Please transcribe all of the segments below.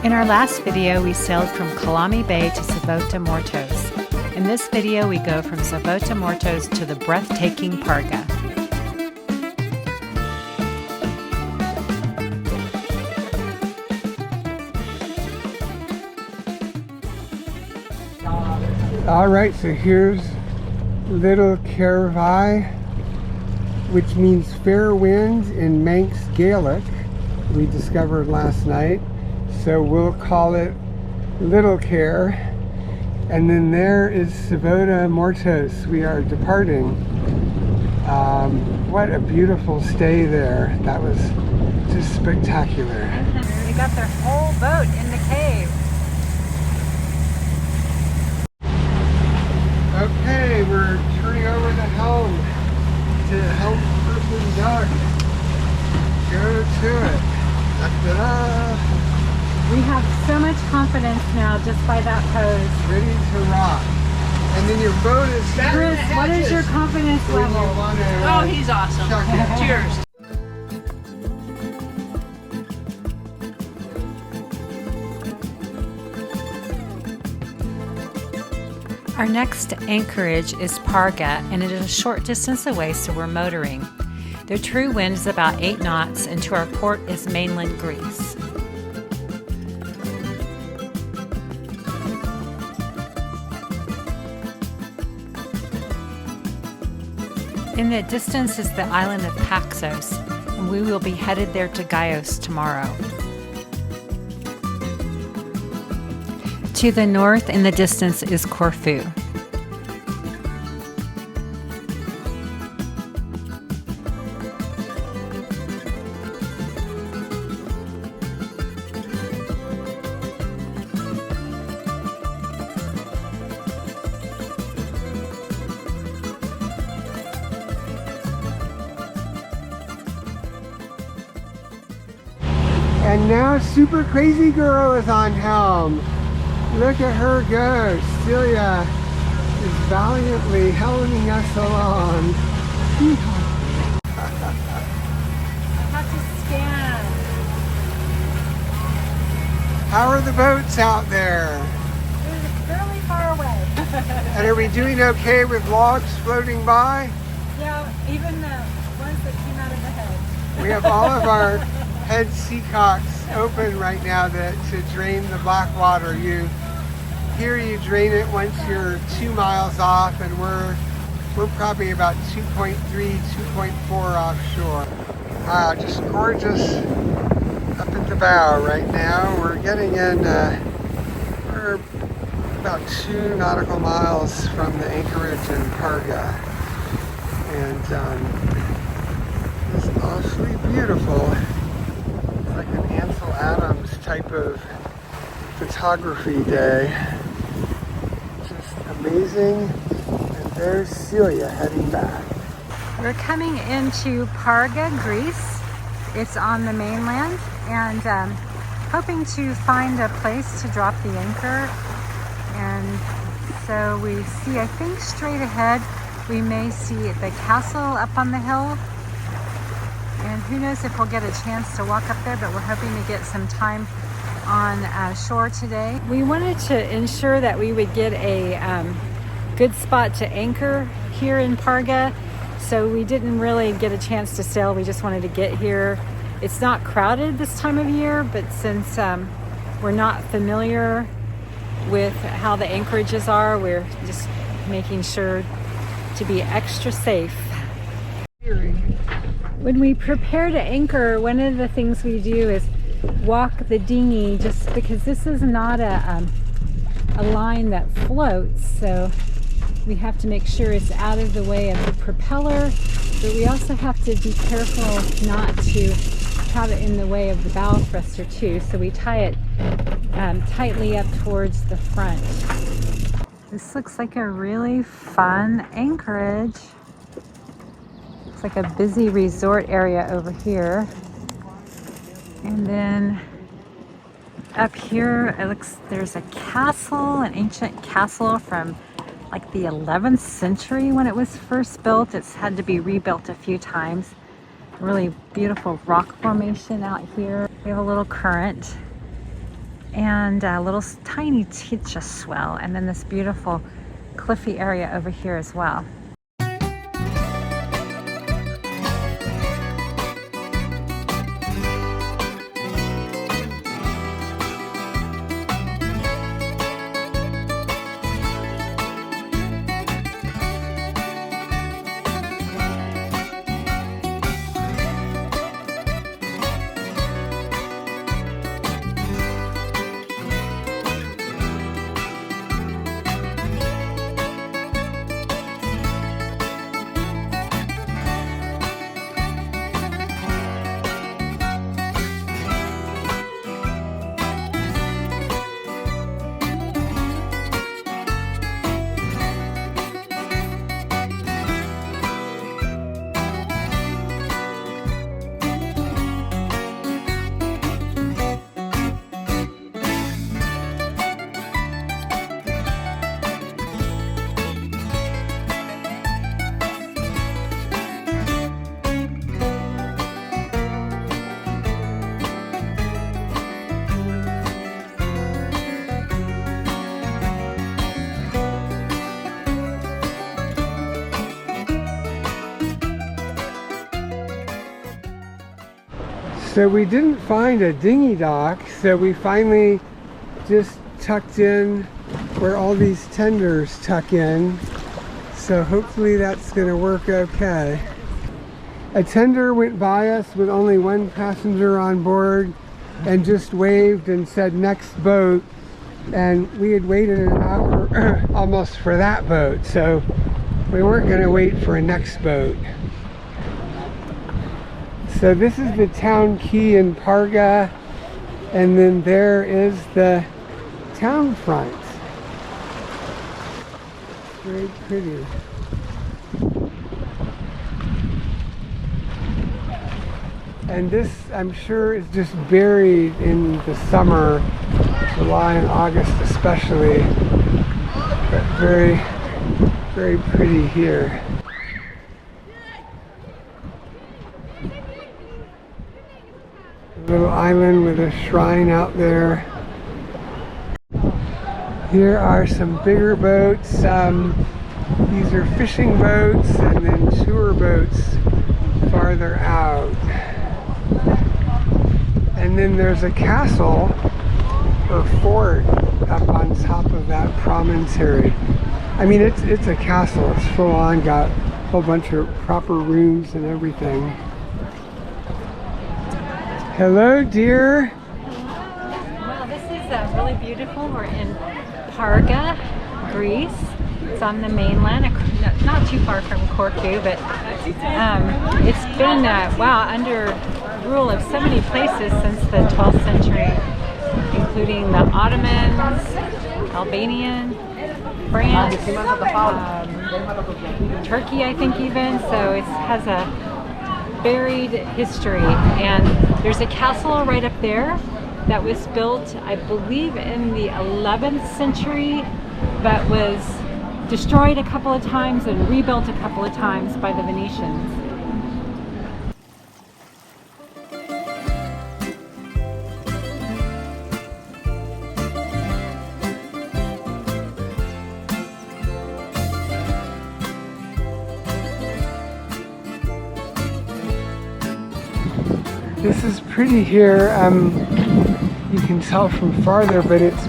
In our last video, we sailed from Kalami Bay to Sivota Mourtos. In this video, we go from Sivota Mourtos to the breathtaking Parga. All right, so here's Little Cairvai, which means fair winds in Manx Gaelic, we discovered last night. So we'll call it Little Care. And then there is Sivota Mourtos. We are departing. What a beautiful stay there. That was just spectacular. They got their whole boat in the cave. Okay, we're turning over the helm to helm person Doug. Go to it. Da-da-da. We have so much confidence now just by that pose. Ready to rock. And then your boat is... Chris, what is your confidence level? Oh, he's awesome. Cheers. Our next anchorage is Parga, and it is a short distance away, so we're motoring. The true wind is about 8 knots, and to our port is mainland Greece. In the distance is the island of Paxos, and we will be headed there to Gaios tomorrow. To the north in the distance is Corfu. And now Super Crazy Girl is on helm. Look at her go. Celia is valiantly helming us along. Have to scan. How are the boats out there? They're fairly far away. And are we doing okay with logs floating by? Yeah, even the ones that came out of the head. We have all of our head seacocks open right now to drain the black water. Here you drain it once you're 2 miles off, and we're probably about 2.3, 2.4 offshore. Wow, just gorgeous up at the bow right now. We're getting in, we're about 2 nautical miles from the anchorage in Parga. And it's awfully beautiful. It's like an Ansel Adams type of photography day. Just amazing. And there's Celia heading back. We're coming into Parga Greece. It's on the mainland, and hoping to find a place to drop the anchor. And so we see, I think straight ahead, we may see the castle up on the hill. And who knows if we'll get a chance to walk up there, but we're hoping to get some time on shore today. We wanted to ensure that we would get a good spot to anchor here in Parga, so we didn't really get a chance to sail. We just wanted to get here. It's not crowded this time of year, but since we're not familiar with how the anchorages are, we're just making sure to be extra safe. When we prepare to anchor, one of the things we do is walk the dinghy, just because this is not a line that floats, so we have to make sure it's out of the way of the propeller, but we also have to be careful not to have it in the way of the bow thruster too, so we tie it tightly up towards the front. This looks like a really fun anchorage. It's like a busy resort area over here. And then up here, it looks, there's a castle, an ancient castle from like the 11th century when it was first built. It's had to be rebuilt a few times. A really beautiful rock formation out here. We have a little current. and a little tiny titcha swell, and then this beautiful cliffy area over here as well. So we didn't find a dinghy dock, so we finally just tucked in where all these tenders tuck in. So hopefully that's going to work okay. A tender went by us with only one passenger on board and just waved and said next boat, and we had waited an hour almost for that boat, so we weren't going to wait for a next boat. So this is the town quay in Parga, and then there is the town front. Very pretty. And this, I'm sure, is just buried in the summer, July and August especially, but very, very pretty here. Little island with a shrine out there. Here are some bigger boats. These are fishing boats, and then tour boats farther out. And then there's a castle or fort up on top of that promontory. I mean, it's a castle. It's full on, got a whole bunch of proper rooms and everything. Hello, dear. Well, this is really beautiful. We're in Parga, Greece. It's on the mainland, not too far from Corfu, but it's been, wow, under rule of so many places since the 12th century, including the Ottomans, Albanian, France, Turkey, I think even. So it has a varied history, and there's a castle right up there that was built, I believe, in the 11th century, but was destroyed a couple of times and rebuilt a couple of times by the Venetians. This is pretty here. You can tell from farther, but it's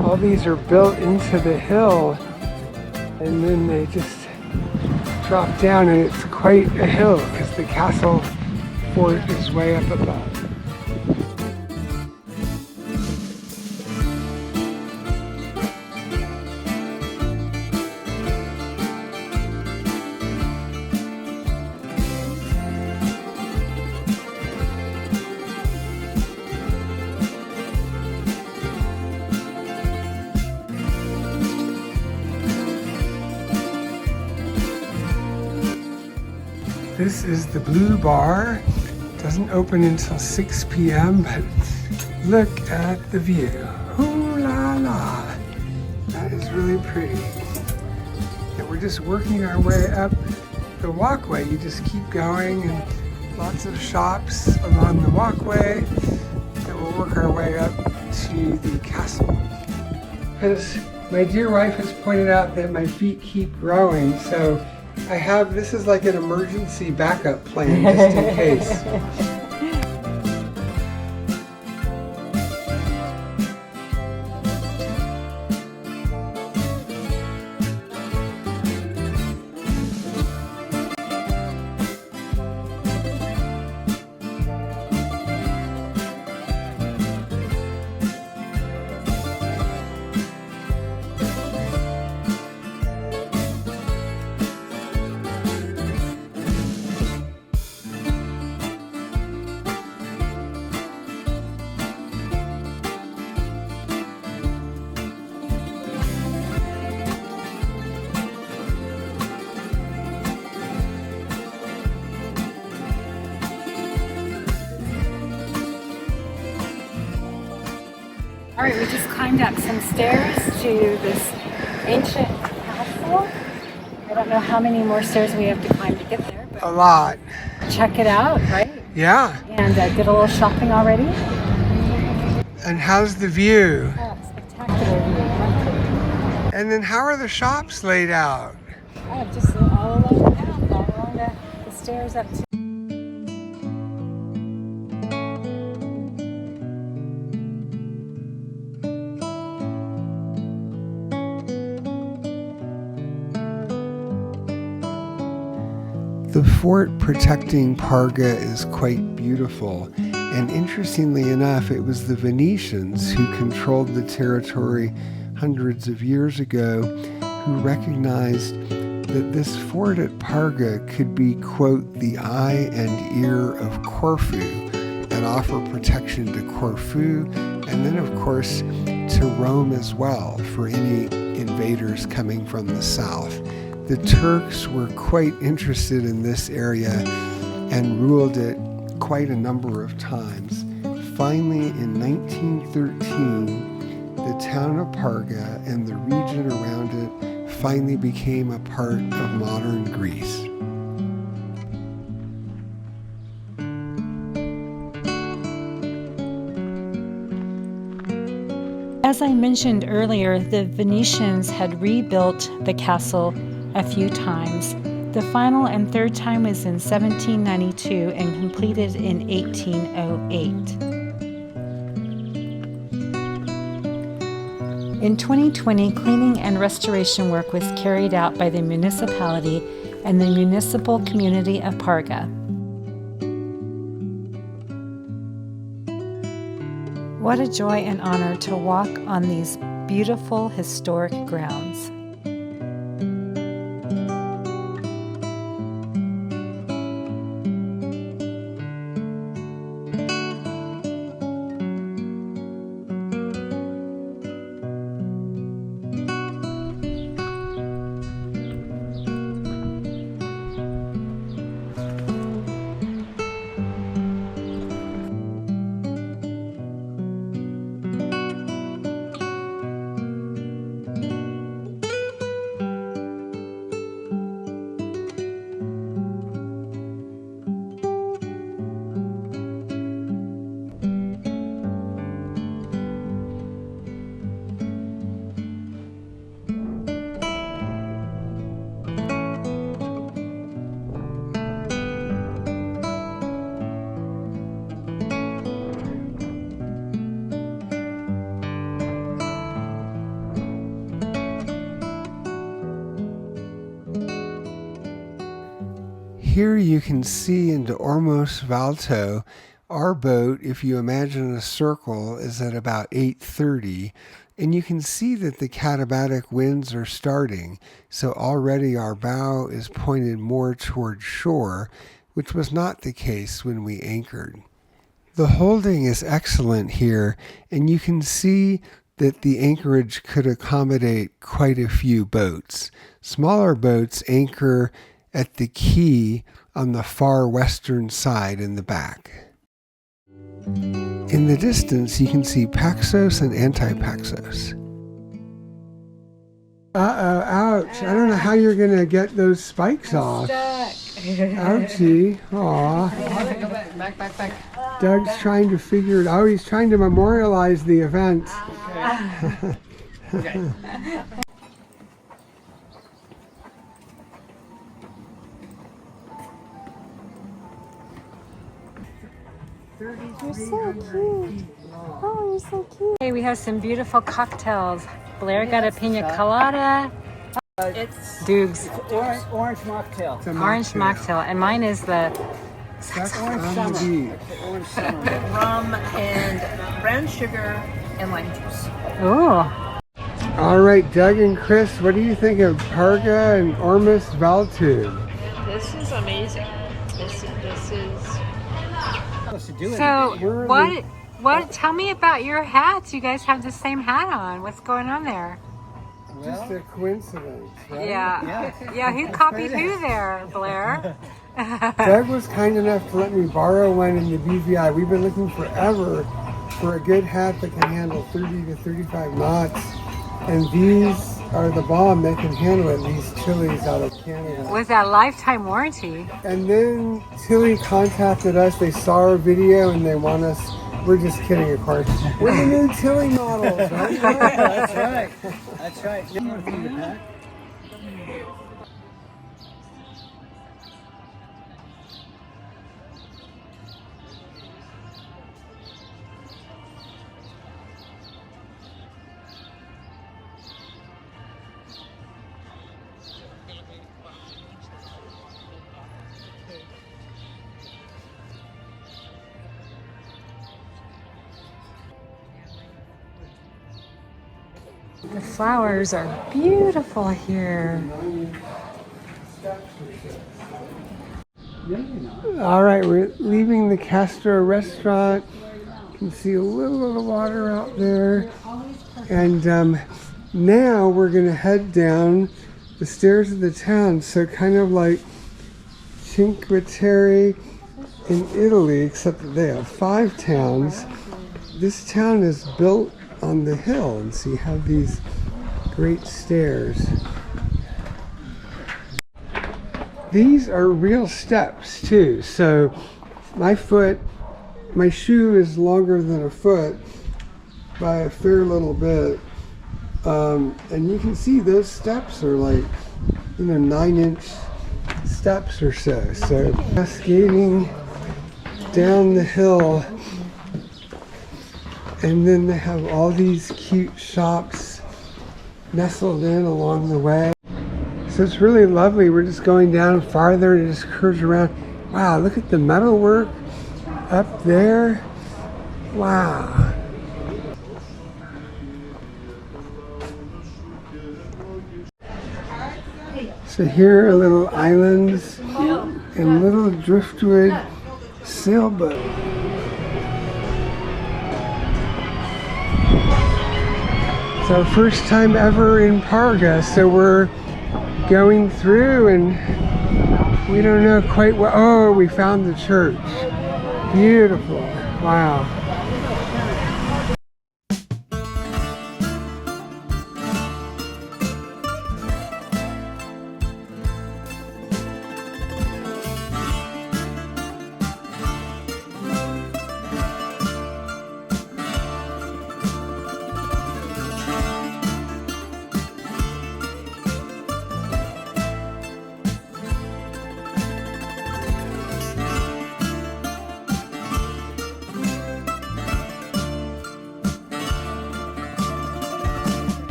all these are built into the hill, and then they just drop down, and it's quite a hill because the castle fort is way up above. This is the Blue Bar. It doesn't open until 6 p.m., but look at the view. Ooh la la. That is really pretty. And we're just working our way up the walkway. You just keep going, and lots of shops along the walkway. And we'll work our way up to the castle. Because my dear wife has pointed out that my feet keep growing, so I have, this is like an emergency backup plan just in case. All right, we just climbed up some stairs to this ancient castle. I don't know how many more stairs we have to climb to get there, but A lot. check it out, right? Yeah. And did a little shopping already. And how's the view? Oh, spectacular view. And then how are the shops laid out? Oh, just all along the path, all along the stairs up to. The fort protecting Parga is quite beautiful, and interestingly enough, it was the Venetians who controlled the territory hundreds of years ago who recognized that this fort at Parga could be, quote, the eye and ear of Corfu and offer protection to Corfu, and then of course to Rome as well for any invaders coming from the south. The Turks were quite interested in this area and ruled it quite a number of times. Finally, in 1913, the town of Parga and the region around it finally became a part of modern Greece. As I mentioned earlier, the Venetians had rebuilt the castle a few times. The final and third time was in 1792 and completed in 1808. In 2020, cleaning and restoration work was carried out by the municipality and the municipal community of Parga. What a joy and honor to walk on these beautiful historic grounds. Here you can see into Ormos Valto. Our boat, if you imagine a circle, is at about 8:30, and you can see that the katabatic winds are starting, so already our bow is pointed more toward shore, which was not the case when we anchored. The holding is excellent here, and you can see that the anchorage could accommodate quite a few boats. Smaller boats anchor at the quay on the far western side in the back. In the distance, you can see Paxos and Anti-Paxos. Uh-oh, ouch. I don't know how you're going to get those spikes off. Stuck. Ouchie. Aw. Go back. Doug's trying to figure it out. He's trying to memorialize the event. Okay. You're so cute. Oh, you're so cute. Hey, we have some beautiful cocktails. Blair got a pina colada. It's Dukes. Orange mocktail. It's a Orange mocktail. And mine is the That's Orange on summer. the beach. Orange summer. rum and brown sugar and lime juice. ooh. All right, Doug and Chris, what do you think of Parga and Ormus Valtu? This is amazing. This is Supposed to do it. So what tell me about your hats. You guys have the same hat on. What's going on there? Just a coincidence, right? Yeah. Yeah, who copied who there, Blair? Doug was kind enough to let me borrow one in the BVI. We've been looking forever for a good hat that can handle 30 to 35 knots. And these are the bomb that can handle it, these Chili's out of Canada. With that lifetime warranty. And then Tilly contacted us. They saw our video and they want us. We're just kidding, of course. We're the new Tilly models, right? That's right. That's right. You want to feed the pack? The flowers are beautiful here. All right, we're leaving the Castro restaurant. You can see a little bit of water out there. And now we're gonna head down the stairs of the town. So kind of like Cinque Terre in Italy, except that they have 5 towns. This town is built on the hill, and so you have these great stairs. These are real steps too, so my shoe is longer than a foot by a fair little bit, and you can see those steps are like 9-inch steps or so. So cascading down the hill. And then they have all these cute shops nestled in along the way. So it's really lovely. We're just going down farther and it just curves around. Wow, look at the metalwork up there. Wow. So here are little islands and little driftwood sailboats. It's our first time ever in Parga, so we're going through and we don't know quite what. Oh, we found the church. Beautiful. Wow.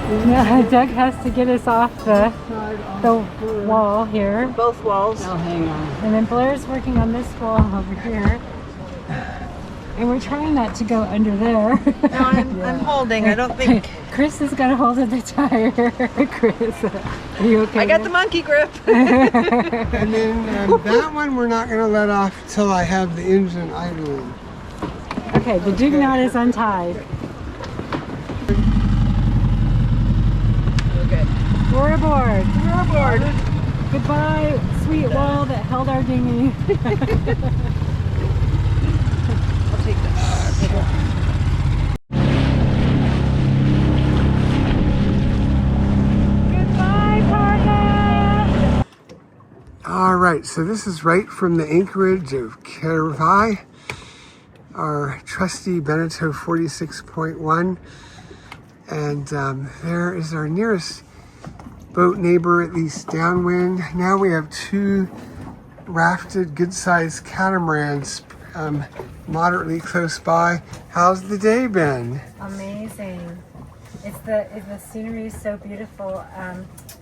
Yeah, Doug has to get us off the wall here. Both walls. Now hang on. And then Blair's working on this wall over here. And we're trying not to go under there. No, I'm holding. I don't think. Chris has got a hold of the tire. Chris, are you okay? I got the monkey grip. And then that one we're not going to let off till I have the engine idling. Okay, the jig knot is untied. Okay. We're aboard. We're aboard. Goodbye, sweet wall that held our dinghy. I'll take that. Goodbye, Parga! All right, so this is right from the anchorage of Kervai, our trusty Beneteau 46.1. And there is our nearest boat neighbor, at least downwind. Now we have two rafted, good-sized catamarans moderately close by. How's the day been? Amazing. The scenery is so beautiful,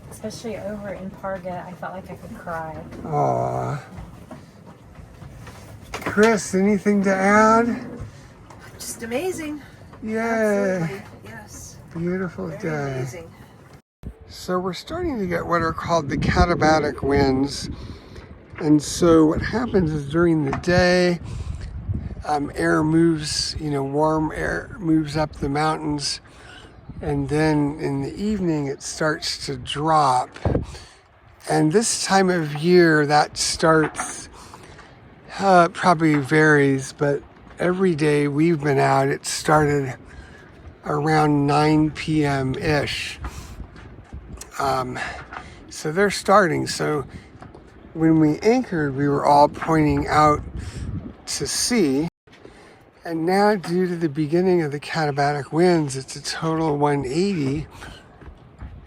especially over in Parga. I felt like I could cry. Aww. Chris, anything to add? Just amazing. Yay. Absolutely. Yes. Beautiful Very day. amazing. So we're starting to get what are called the katabatic winds. And so what happens is during the day, air moves, warm air moves up the mountains. And then in the evening, it starts to drop. And this time of year, that starts, probably varies, but every day we've been out, it started around 9 p.m.-ish. So they're starting. So when we anchored, we were all pointing out to sea. And now, due to the beginning of the katabatic winds, it's a total 180.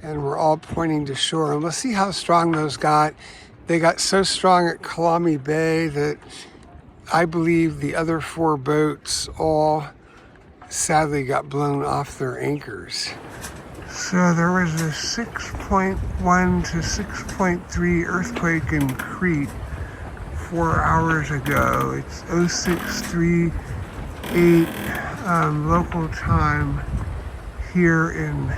And we're all pointing to shore. And we'll see how strong those got. They got so strong at Kalami Bay that I believe the other four boats all sadly got blown off their anchors. So there was a 6.1 to 6.3 earthquake in Crete 4 hours ago. It's 0638 local time here in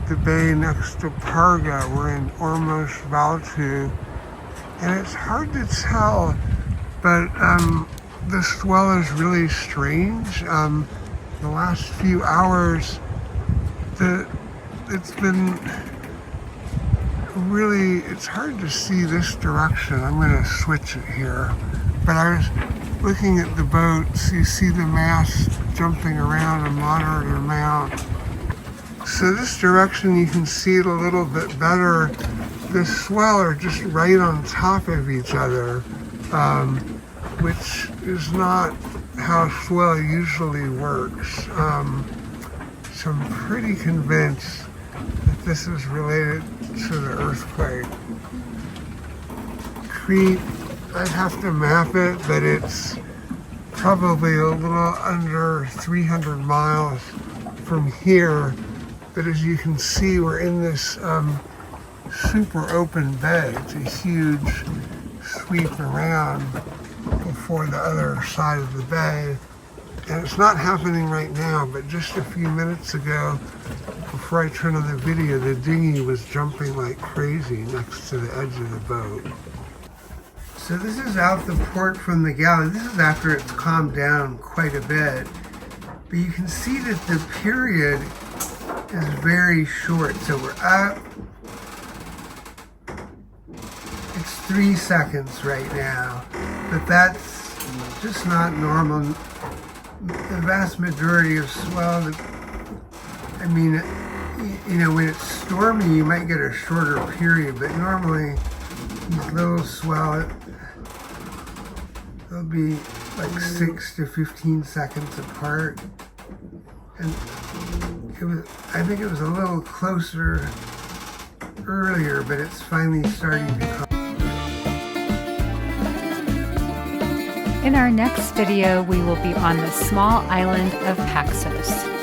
the bay next to Parga. We're in Ormos Valtu, and it's hard to tell, but the swell is really strange. The last few hours, it's been really, it's hard to see this direction. I'm going to switch it here. But I was looking at the boats. You see the mast jumping around a moderate amount. So this direction, you can see it a little bit better. The swell are just right on top of each other, which is not how swell usually works. So I'm pretty convinced that this is related to the earthquake. Crete, I'd have to map it, but it's probably a little under 300 miles from here. But as you can see, we're in this super open bay. It's a huge sweep around before the other side of the bay. And it's not happening right now, but just a few minutes ago, before I turned on the video, the dinghy was jumping like crazy next to the edge of the boat. So this is out the port from the galley. This is after it's calmed down quite a bit. But you can see that the period is very short. So we're up. It's 3 seconds right now, but that's just not normal. The vast majority of swell, I mean, when it's stormy, you might get a shorter period, but normally these little swell, they'll be like 6 to 15 seconds apart. And I think it was a little closer earlier, but it's finally starting to come. In our next video, we will be on the small island of Paxos.